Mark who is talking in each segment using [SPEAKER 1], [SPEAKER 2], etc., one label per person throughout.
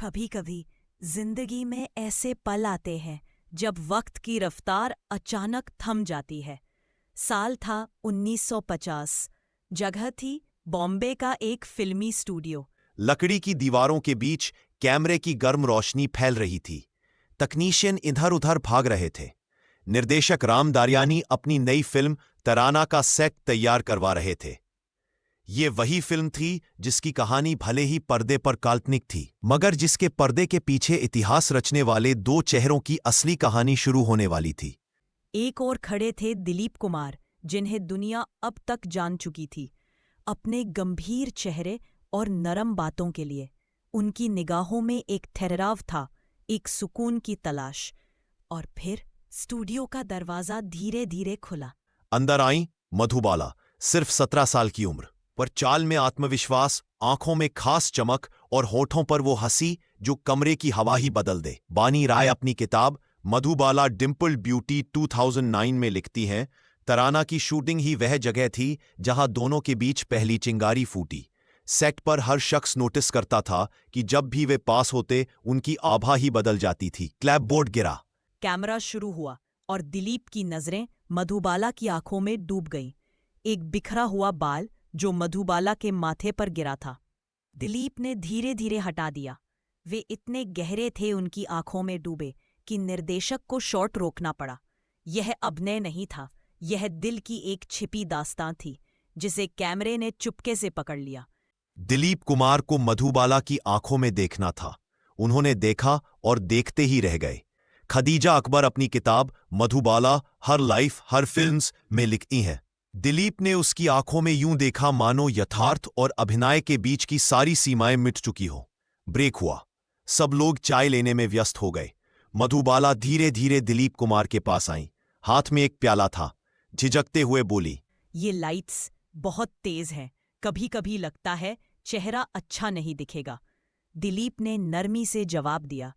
[SPEAKER 1] कभी कभी जिंदगी में ऐसे पल आते हैं जब वक्त की रफ्तार अचानक थम जाती है। साल था 1950। जगह थी बॉम्बे का एक फिल्मी स्टूडियो।
[SPEAKER 2] लकड़ी की दीवारों के बीच कैमरे की गर्म रोशनी फैल रही थी। तकनीशियन इधर-उधर भाग रहे थे। निर्देशक राम दारियानी अपनी नई फिल्म तराना का सेट तैयार करवा रहे थे। ये वही फिल्म थी जिसकी कहानी भले ही पर्दे पर काल्पनिक थी, मगर जिसके पर्दे के पीछे इतिहास रचने वाले दो चेहरों की असली कहानी शुरू होने वाली थी।
[SPEAKER 1] एक और खड़े थे दिलीप कुमार, जिन्हें दुनिया अब तक जान चुकी थी, अपने गंभीर चेहरे और नरम बातों के लिए। उनकी निगाहों में एक ठहराव था, एक सुकून की तलाश। और फिर स्टूडियो का दरवाजा धीरे धीरे खुला।
[SPEAKER 2] अंदर आई मधुबाला, सिर्फ 17 साल की उम्र, पर चाल में आत्मविश्वास, आंखों में खास चमक और होठों पर वो हंसी जो कमरे की हवा ही बदल दे। बानी राय अपनी किताब मधुबाला डिम्पल ब्यूटी 2009 में लिखती हैं, तराना की शूटिंग ही वह जगह थी जहां दोनों के बीच पहली चिंगारी फूटी। सेट पर हर शख्स नोटिस करता था कि जब भी वे पास होते उनकी आभा ही बदल जाती थी। क्लैपबोर्ड गिरा।
[SPEAKER 1] कैमरा शुरू हुआ और दिलीप की नजरें मधुबाला की आंखों में डूब गईं। एक बिखरा हुआ बाल जो मधुबाला के माथे पर गिरा था, दिलीप ने धीरे धीरे हटा दिया। वे इतने गहरे थे उनकी आंखों में डूबे कि निर्देशक को शॉट रोकना पड़ा। यह अभिनय नहीं था, यह दिल की एक छिपी दास्तां थी जिसे कैमरे ने चुपके से पकड़ लिया।
[SPEAKER 2] दिलीप कुमार को मधुबाला की आंखों में देखना था। उन्होंने देखा और देखते ही रह गए। खदीजा अकबर अपनी किताब मधुबाला हर लाइफ हर फिल्म्स में लिखती हैं, दिलीप ने उसकी आंखों में यूं देखा मानो यथार्थ और अभिनय के बीच की सारी सीमाएं मिट चुकी हो। ब्रेक हुआ। सब लोग चाय लेने में व्यस्त हो गए। मधुबाला धीरे धीरे दिलीप कुमार के पास आई। हाथ में एक प्याला था। झिझकते हुए बोली,
[SPEAKER 1] ये लाइट्स बहुत तेज हैं, कभी कभी लगता है चेहरा अच्छा नहीं दिखेगा। दिलीप ने नरमी से जवाब दिया,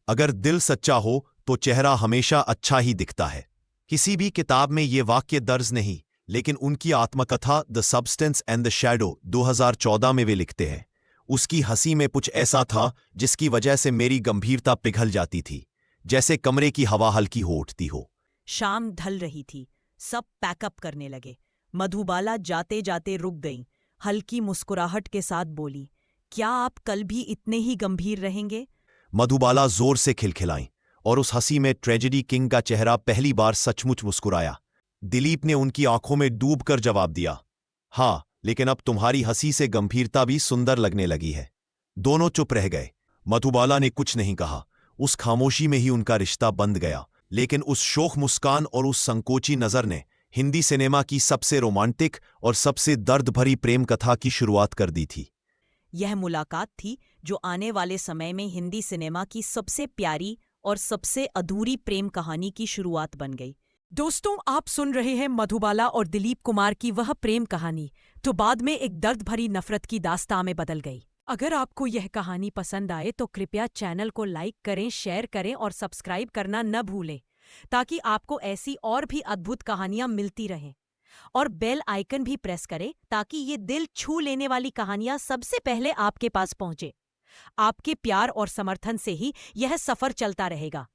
[SPEAKER 2] अगर दिल सच्चा हो तो चेहरा हमेशा अच्छा ही दिखता है। किसी भी किताब में ये वाक्य दर्ज नहीं, लेकिन उनकी आत्मकथा the substance and the shadow 2014 में वे लिखते हैं, उसकी हंसी में कुछ ऐसा था जिसकी वजह से मेरी गंभीरता पिघल जाती थी, जैसे कमरे की हवा हल्की हो उठती हो।
[SPEAKER 1] शाम ढल रही थी। सब पैकअप करने लगे। मधुबाला जाते जाते रुक गईं। हल्की मुस्कुराहट के साथ बोली, क्या आप कल भी इतने ही गंभीर रहेंगे?
[SPEAKER 2] मधुबाला जोर से खिलखिलाई और उस हंसी में ट्रेजेडी किंग का चेहरा पहली बार सचमुच मुस्कुराया। दिलीप ने उनकी आंखों में डूबकर जवाब दिया, हाँ, लेकिन अब तुम्हारी हंसी से गंभीरता भी सुंदर लगने लगी है। दोनों चुप रह गए। मधुबाला ने कुछ नहीं कहा। उस खामोशी में ही उनका रिश्ता बंध गया। लेकिन उस शोख मुस्कान और उस संकोची नजर ने हिंदी सिनेमा की सबसे रोमांटिक और सबसे दर्द भरी प्रेम कथा की शुरुआत कर दी थी।
[SPEAKER 1] यह मुलाकात थी जो आने वाले समय में हिंदी सिनेमा की सबसे प्यारी और सबसे अधूरी प्रेम कहानी की शुरुआत बन गई। दोस्तों, आप सुन रहे हैं मधुबाला और दिलीप कुमार की वह प्रेम कहानी तो बाद में एक दर्द भरी नफरत की दास्तां में बदल गई। अगर आपको यह कहानी पसंद आए तो कृपया चैनल को लाइक करें, शेयर करें और सब्सक्राइब करना न भूलें, ताकि आपको ऐसी और भी अद्भुत कहानियां मिलती रहें। और बेल आइकन भी प्रेस करें ताकि ये दिल छू लेने वाली कहानियां सबसे पहले आपके पास पहुंचे। आपके प्यार और समर्थन से ही यह सफर चलता रहेगा।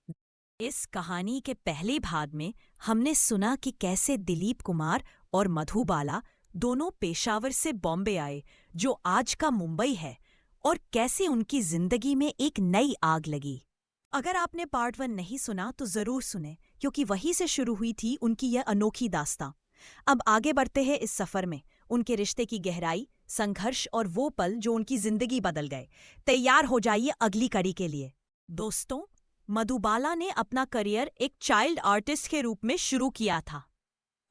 [SPEAKER 1] इस कहानी के पहले भाग में हमने सुना कि कैसे दिलीप कुमार और मधुबाला दोनों पेशावर से बॉम्बे आए, जो आज का मुंबई है, और कैसे उनकी जिंदगी में एक नई आग लगी। अगर आपने पार्ट 1 नहीं सुना तो जरूर सुने, क्योंकि वहीं से शुरू हुई थी उनकी यह अनोखी दास्तां। अब आगे बढ़ते हैं इस सफर में, उनके रिश्ते की गहराई, संघर्ष और वो पल जो उनकी जिंदगी बदल गए। तैयार हो जाइए अगली कड़ी के लिए। दोस्तों, मधुबाला ने अपना करियर एक चाइल्ड आर्टिस्ट के रूप में शुरू किया था,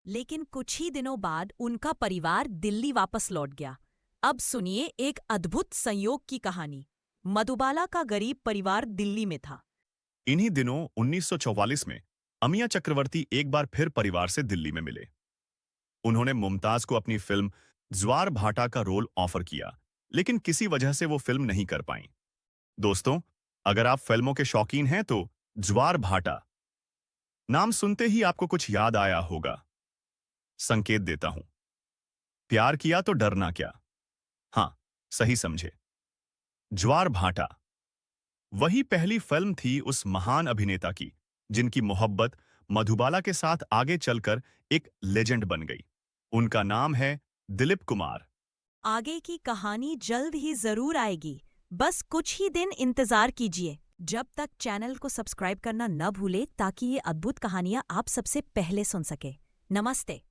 [SPEAKER 1] लेकिन कुछ ही दिनों बाद उनका परिवार दिल्ली वापस लौट गया। अब सुनिए एक अद्भुत संयोग की कहानी। मधुबाला का गरीब परिवार दिल्ली में था।
[SPEAKER 3] इन्हीं दिनों 1944 में अमिया चक्रवर्ती एक बार फिर परिवार से दिल्ली में मिले। उन्होंने मुमताज को अपनी फिल्म ज्वार भाटा का रोल ऑफर किया, लेकिन किसी वजह से वो फिल्म नहीं कर पाईं। दोस्तों, अगर आप फिल्मों के शौकीन हैं तो ज्वार भाटा नाम सुनते ही आपको कुछ याद आया होगा। संकेत देता हूं, प्यार किया तो डरना क्या। हाँ, सही समझे, ज्वार भाटा। वही पहली फिल्म थी उस महान अभिनेता की जिनकी मोहब्बत मधुबाला के साथ आगे चलकर एक लेजेंड बन गई। उनका नाम है दिलीप कुमार।
[SPEAKER 1] आगे की कहानी जल्द ही जरूर आएगी, बस कुछ ही दिन इंतजार कीजिए। जब तक चैनल को सब्सक्राइब करना न भूले ताकि ये अद्भुत कहानियां आप सबसे पहले सुन सके। नमस्ते।